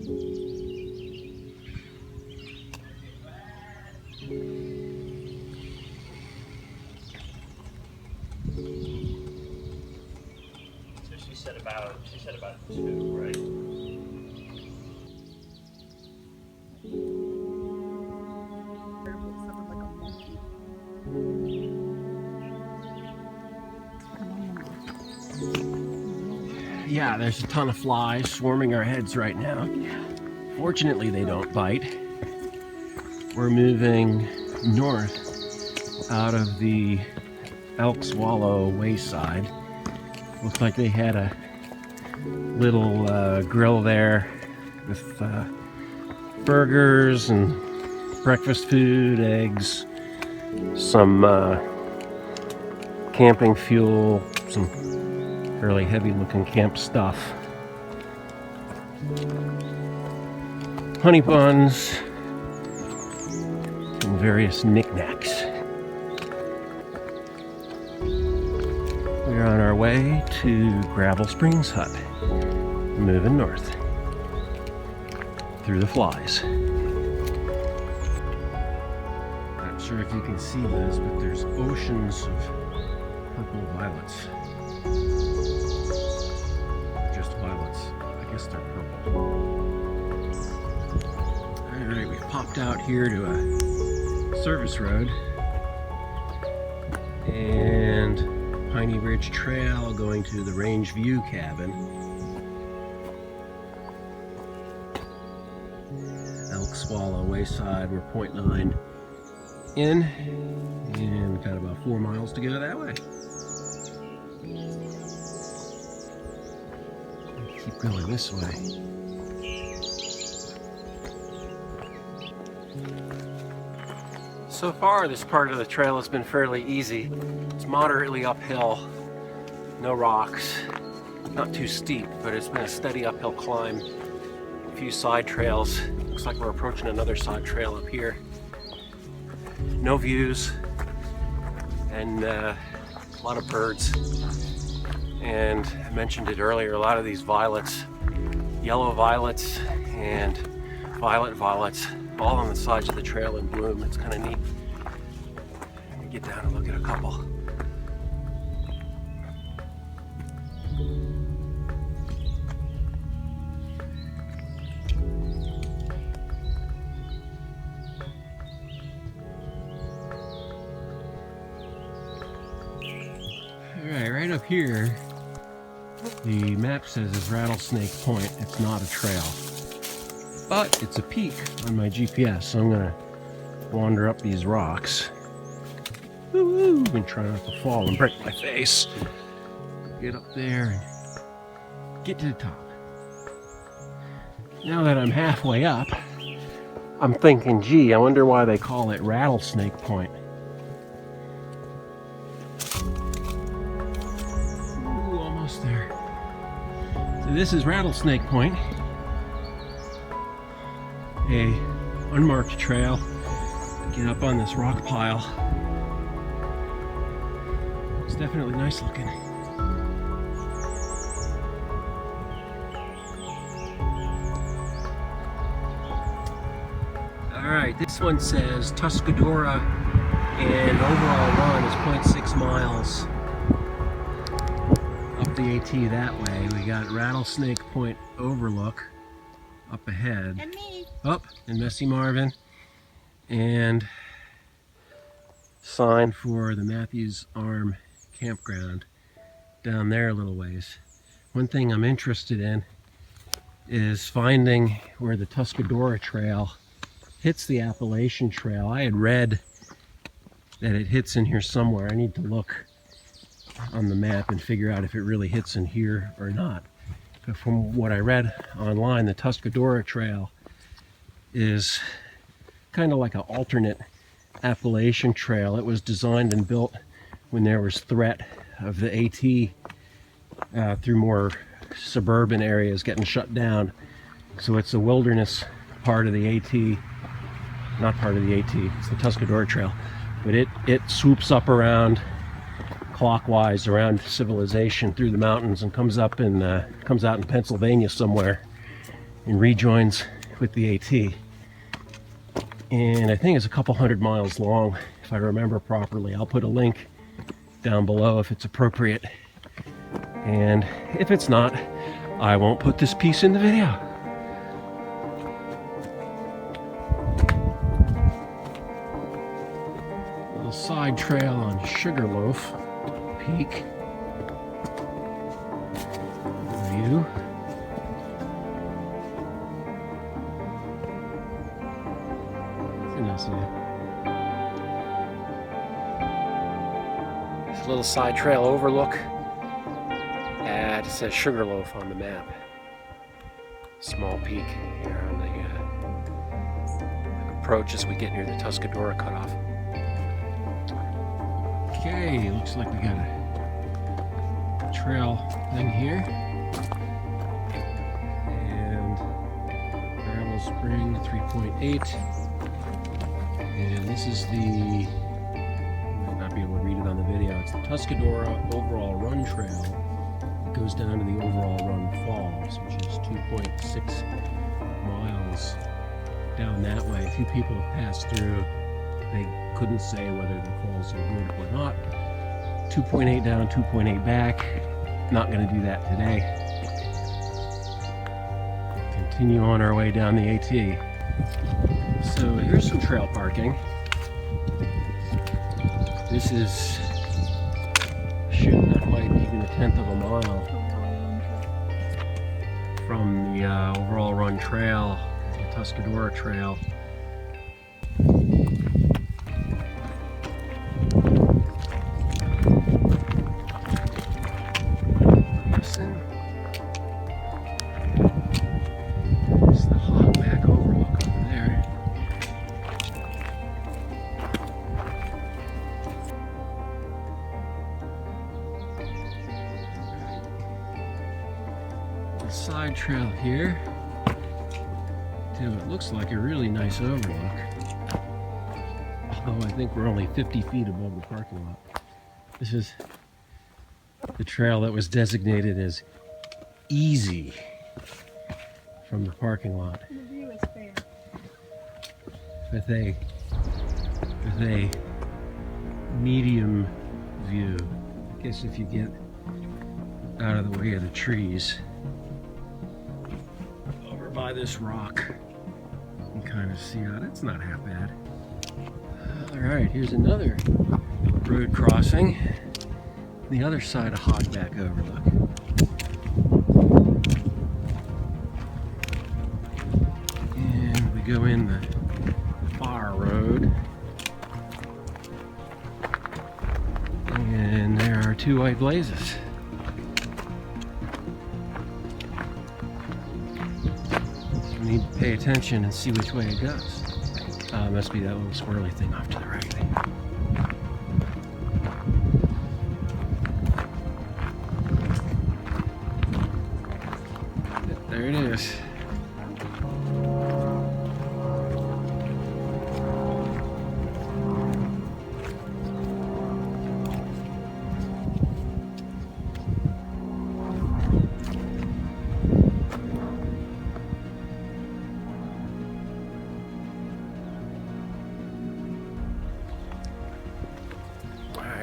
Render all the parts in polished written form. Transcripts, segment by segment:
So she said about 2, right? Yeah, there's a ton of flies swarming our heads right now. Fortunately, they don't bite. We're moving north out of the Elkwallow Wayside. Looks like they had a little grill there with burgers and breakfast food, eggs, some camping fuel, some fairly heavy looking camp stuff, honey buns, and various knickknacks. We're on our way to Gravel Springs Hut, moving north through the flies. Not sure if you can see this, but there's oceans of purple violets. Just violets. I guess they're purple. Alright, we've popped out here to a service road and Piney Ridge Trail going to the Range View cabin. Elkwallow Wayside, we're 0.9 in, and we've got about 4 miles to go that way. Keep going this way. So far, this part of the trail has been fairly easy. It's moderately uphill, no rocks, not too steep, but it's been a steady uphill climb. A few side trails. Looks like we're approaching another side trail up here. No views, and a lot of birds. And I mentioned it earlier, a lot of these violets, yellow violets and violet violets, all on the sides of the trail in bloom. It's kind of neat. Let me get down and look at a couple. Alright, right up here, the map says is Rattlesnake Point. It's not a trail, but it's a peak on my GPS, so I'm gonna wander up these rocks. Woo-woo! And try not to fall and break my face. Get up there and get to the top. Now that I'm halfway up, I'm thinking, gee, I wonder why they call it Rattlesnake Point. Ooh, almost there. So this is Rattlesnake Point. A unmarked trail. Get up on this rock pile. It's definitely nice looking. Alright, this one says Tuscarora and overall run is 0.6 miles up the AT that way. We got Rattlesnake Point overlook up ahead. And me. Up and Messy Marvin, and sign for the Matthews Arm campground down there a little ways. One thing I'm interested in is finding where the Tuscarora Trail hits the Appalachian Trail. I had read that it hits in here somewhere. I need to look on the map and figure out if it really hits in here or not. But from what I read online, the Tuscarora Trail is kind of like an alternate Appalachian Trail. It was designed and built when there was threat of the AT through more suburban areas getting shut down. So it's a wilderness part of the AT, not part of the AT, it's the Tuscarora Trail. But it swoops up around clockwise around civilization through the mountains and comes out in Pennsylvania somewhere and rejoins with the AT. And I think it's a couple 100 miles long, if I remember properly. I'll put a link down below if it's appropriate. And if it's not, I won't put this piece in the video. Little side trail on Sugarloaf Peak. View. This little side trail overlook. It says Sugarloaf on the map. Small peak here on the approach as we get near the Tuscarora cutoff. Okay, looks like we got a trail thing here. And Gravel Spring 3.8. And this is the, you might not be able to read it on the video, it's the Tuscarora Overall Run Trail. It goes down to the Overall Run Falls, which is 2.6 miles down that way. A few people have passed through. They couldn't say whether the falls are good or not. 2.8 down, 2.8 back. Not going to do that today. Continue on our way down the AT. So here's some trail parking. This is shooting not quite even a 1/10 of a mile from the Overall Run Trail, the Tuscarora Trail. There's the Hogback overlook over there. Side trail here to what looks like a really nice overlook, although I think we're only 50 feet above the parking lot. This is the trail that was designated as easy from the parking lot. The view is fair. With a medium view. I guess if you get out of the way of the trees. By this rock, you can kind of see out. It's not half bad. All right, here's another road crossing. The other side of Hogback Overlook. And we go in the far road. And there are two white blazes. Need to pay attention and see which way it goes. Must be that little swirly thing off to the right. There it is.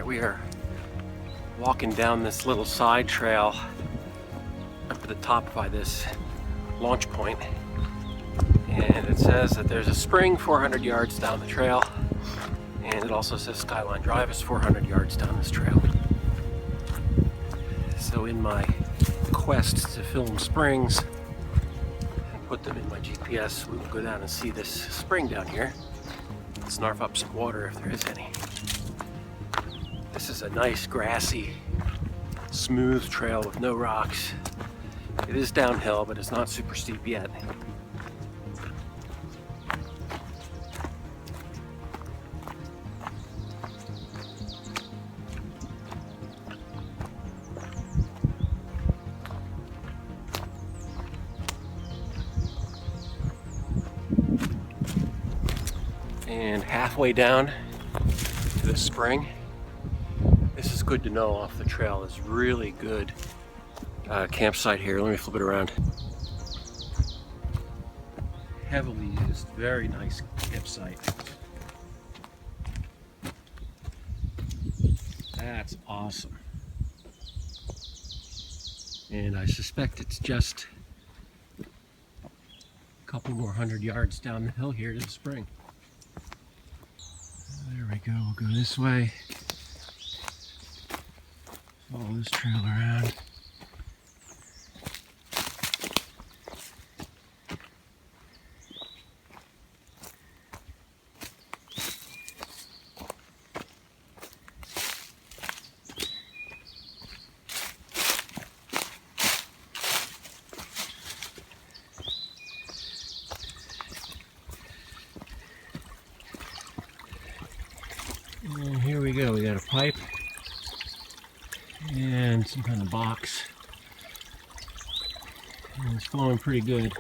We are walking down this little side trail up to the top by this launch point, and it says that there's a spring 400 yards down the trail, and it also says Skyline Drive is 400 yards down this trail. So in my quest to film springs and put them in my GPS, we will go down and see this spring down here, snarf up some water if there is any. This is a nice grassy, smooth trail with no rocks. It is downhill, but it's not super steep yet. And halfway down to the spring. This is good to know off the trail. It's really good campsite here. Let me flip it around. heavily used, very nice campsite. That's awesome. And I suspect it's just a couple more 100 yards down the hill here to the spring. There we go, we'll go this way. Follow this trail around. And here we go, we got a pipe and some kind of box. And it's flowing pretty good.